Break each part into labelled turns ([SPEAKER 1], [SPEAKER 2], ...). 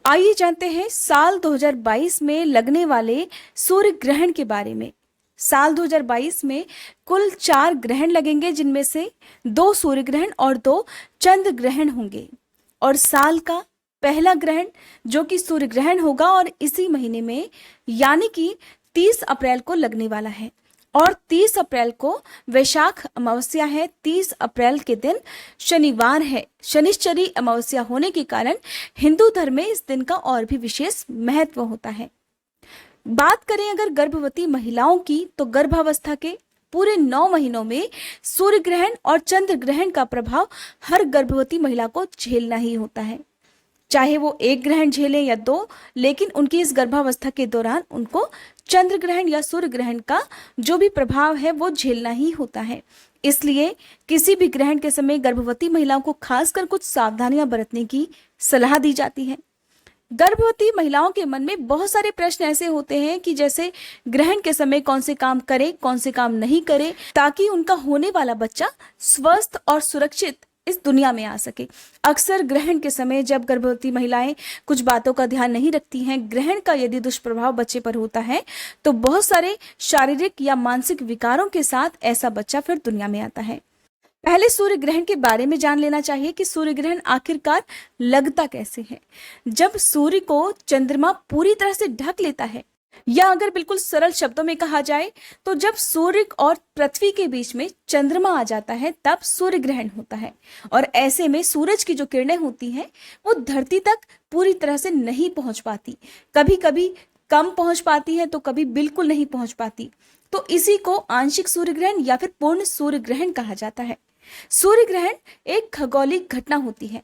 [SPEAKER 1] आइए जानते हैं साल 2022 में लगने वाले सूर्य ग्रहण के बारे में। साल 2022 में कुल 4 ग्रहण लगेंगे, जिनमें से 2 सूर्य ग्रहण और 2 चंद्र ग्रहण होंगे। और साल का पहला ग्रहण जो कि सूर्य ग्रहण होगा और इसी महीने में यानी कि 30 अप्रैल को लगने वाला है। और 30 अप्रैल को वैशाख अमावस्या है। 30 अप्रैल के दिन शनिवार है। शनिश्चरी अमावस्या होने के कारण हिंदू धर्म में इस दिन का और भी विशेष महत्व होता है। बात करें अगर गर्भवती महिलाओं की, तो गर्भावस्था के पूरे 9 महीनों में सूर्य ग्रहण और चंद्र ग्रहण का प्रभाव हर गर्भवती महिला को झेलना ही होता है। चाहे वो एक ग्रहण झेलें या 2, लेकिन उनकी इस गर्भावस्था के दौरान उनको चंद्र ग्रहण या सूर्य ग्रहण का जो भी प्रभाव है वो झेलना ही होता है। इसलिए किसी भी ग्रहण के समय गर्भवती महिलाओं को खासकर कुछ सावधानियां बरतने की सलाह दी जाती है। गर्भवती महिलाओं के मन में बहुत सारे प्रश्न ऐसे होते हैं कि जैसे ग्रहण के समय कौन से काम करे, कौन से काम नहीं करे, ताकि उनका होने वाला बच्चा स्वस्थ और सुरक्षित इस दुनिया में आ सके। अक्सर ग्रहण के समय जब गर्भवती महिलाएं कुछ बातों का ध्यान नहीं रखती हैं, ग्रहण का यदि दुष्प्रभाव बच्चे पर होता है, तो बहुत सारे शारीरिक या मानसिक विकारों के साथ ऐसा बच्चा फिर दुनिया में आता है। पहले सूर्य ग्रहण के बारे में जान लेना चाहिए कि सूर्य ग्रहण आखिरकार लगता कैसे है। जब सूर्य को चंद्रमा पूरी तरह से ढक लेता है, या अगर बिल्कुल सरल शब्दों में कहा जाए तो जब सूर्य और पृथ्वी के बीच में चंद्रमा आ जाता है, तब सूर्य ग्रहण होता है। और ऐसे में सूरज की जो किरणें होती हैं वो धरती तक पूरी तरह से नहीं पहुंच पाती। कभी कभी कम पहुंच पाती है तो कभी बिल्कुल नहीं पहुंच पाती। तो इसी को आंशिक सूर्य ग्रहण या फिर पूर्ण सूर्य ग्रहण कहा जाता है। सूर्य ग्रहण एक खगोलिक घटना होती है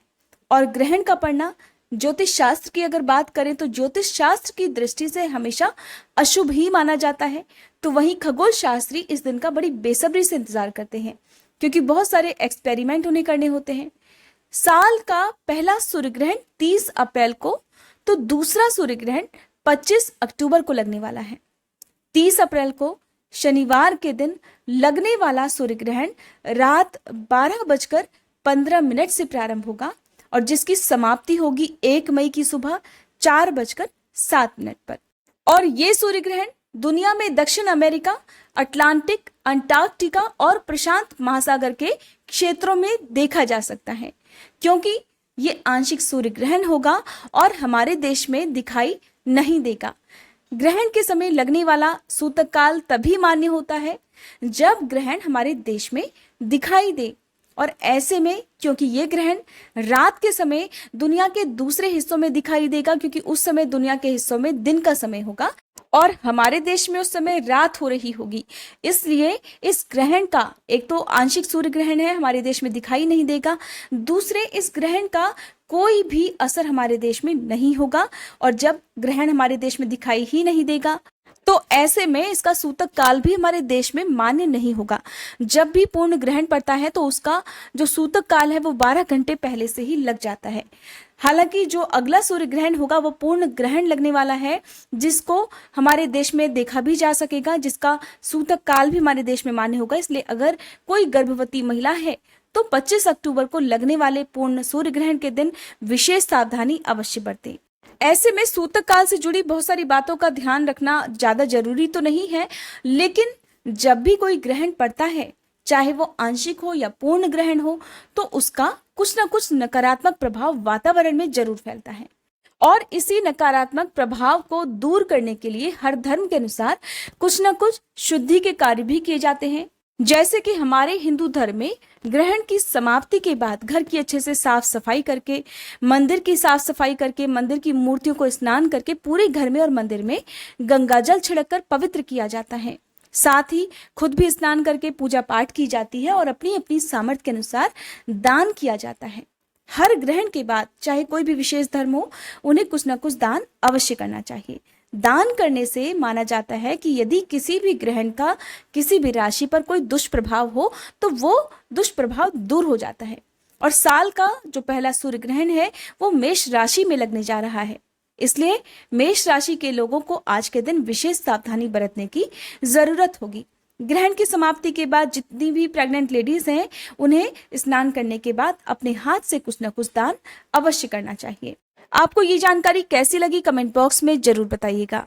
[SPEAKER 1] और ग्रहण का पड़ना ज्योतिष शास्त्र की अगर बात करें तो ज्योतिष शास्त्र की दृष्टि से हमेशा अशुभ ही माना जाता है। तो वहीं खगोल शास्त्री इस दिन का बड़ी बेसब्री से इंतजार करते हैं, क्योंकि बहुत सारे एक्सपेरिमेंट उन्हें करने होते हैं। साल का पहला सूर्य ग्रहण 30 अप्रैल को, तो दूसरा सूर्य ग्रहण 25 अक्टूबर को लगने वाला है। 30 अप्रैल को शनिवार के दिन लगने वाला सूर्य ग्रहण रात 12:15 से प्रारंभ होगा और जिसकी समाप्ति होगी 1 मई की सुबह 4:07 पर। और ये सूर्य ग्रहण दुनिया में दक्षिण अमेरिका, अटलांटिक, अंटार्कटिका और प्रशांत महासागर के क्षेत्रों में देखा जा सकता है, क्योंकि ये आंशिक सूर्य ग्रहण होगा और हमारे देश में दिखाई नहीं देगा। ग्रहण के समय लगने वाला सूतक काल तभी मान्य होता है जब ग्रहण हमारे देश में दिखाई दे। और ऐसे में क्योंकि ये ग्रहण रात के समय दुनिया के दूसरे हिस्सों में दिखाई देगा, क्योंकि उस समय दुनिया के हिस्सों में दिन का समय होगा और हमारे देश में उस समय रात हो रही होगी। इसलिए इस ग्रहण का एक तो आंशिक सूर्य ग्रहण है, हमारे देश में दिखाई नहीं देगा। दूसरे, इस ग्रहण का कोई भी असर हमारे देश में नहीं होगा। और जब ग्रहण हमारे देश में दिखाई ही नहीं देगा तो ऐसे में इसका सूतक काल भी हमारे देश में मान्य नहीं होगा। जब भी पूर्ण ग्रहण पड़ता है तो उसका जो सूतक काल है वो 12 घंटे पहले से ही लग जाता है। हालांकि जो अगला सूर्य ग्रहण होगा वो पूर्ण ग्रहण लगने वाला है, जिसको हमारे देश में देखा भी जा सकेगा, जिसका सूतक काल भी हमारे देश में मान्य होगा। इसलिए अगर कोई गर्भवती महिला है तो 25 अक्टूबर को लगने वाले पूर्ण सूर्य ग्रहण के दिन विशेष सावधानी अवश्य बरतें। ऐसे में सूतक काल से जुड़ी बहुत सारी बातों का ध्यान रखना ज्यादा जरूरी तो नहीं है, लेकिन जब भी कोई ग्रहण पड़ता है, चाहे वो आंशिक हो या पूर्ण ग्रहण हो, तो उसका कुछ ना कुछ नकारात्मक प्रभाव वातावरण में जरूर फैलता है। और इसी नकारात्मक प्रभाव को दूर करने के लिए हर धर्म के अनुसार कुछ ना कुछ शुद्धि के कार्य भी किए जाते हैं। जैसे कि हमारे हिंदू धर्म में ग्रहण की समाप्ति के बाद घर की अच्छे से साफ सफाई करके, मंदिर की साफ सफाई करके, मंदिर की मूर्तियों को स्नान करके पूरे घर में और मंदिर में गंगाजल छिड़ककर पवित्र किया जाता है। साथ ही खुद भी स्नान करके पूजा पाठ की जाती है और अपनी अपनी सामर्थ्य के अनुसार दान किया जाता है। हर ग्रहण के बाद चाहे कोई भी विशेष धर्म हो, उन्हें कुछ ना कुछ दान अवश्य करना चाहिए। दान करने से माना जाता है कि यदि किसी भी ग्रहण का किसी भी राशि पर कोई दुष्प्रभाव हो तो वो दुष्प्रभाव दूर हो जाता है। और साल का जो पहला सूर्य ग्रहण है वो मेष राशि में लगने जा रहा है। इसलिए मेष राशि के लोगों को आज के दिन विशेष सावधानी बरतने की जरूरत होगी। ग्रहण की समाप्ति के बाद जितनी भी प्रेग्नेंट लेडीज हैं, उन्हें स्नान करने के बाद अपने हाथ से कुछ न कुछ दान अवश्य करना चाहिए। आपको ये जानकारी कैसी लगी कमेंट बॉक्स में जरूर बताइएगा।